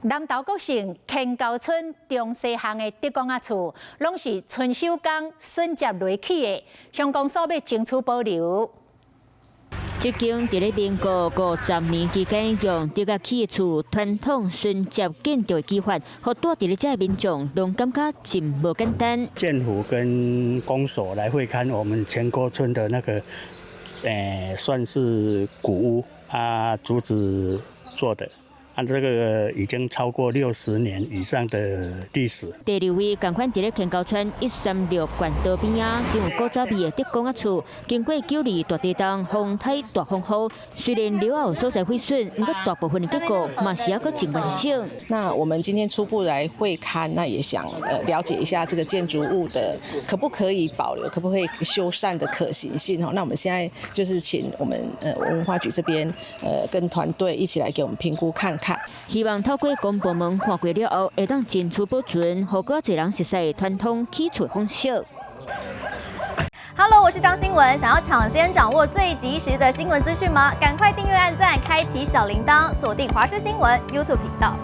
南投国姓乾高村中西巷的德公仔厝，拢是春秋工笋接落起的，乡公所要争取保留。这间伫咧民国50年期间，用德甲起的厝传统笋接建筑的技法，互住伫咧遮的民众拢感觉真无简单。政府跟公所来会勘我们前沟村的那个，算是古屋啊，竹子做的。 这个已经超过60年以上的历史。第二位同款伫咧乾高村136管道边啊，真有古早味的德公仔厝，经过9年大地震、风台、大风雨，虽然留有所在毁损，不过大部分的结构嘛是还阁真完整。那我们今天初步来会勘，那也想了解一下这个建筑物的可不可以保留，可不可以修缮的可行性哈。那我们现在就是请我们文化局这边跟团队一起来给我们评估看看。 希望透过公部门看过了后，会当尽出保存，互更侪人熟悉传统起厝风俗。Hello， 我是张新文。想要抢先掌握最及时的新闻资讯吗？赶快订阅、按赞、开启小铃铛，锁定华视新闻 YouTube 频道。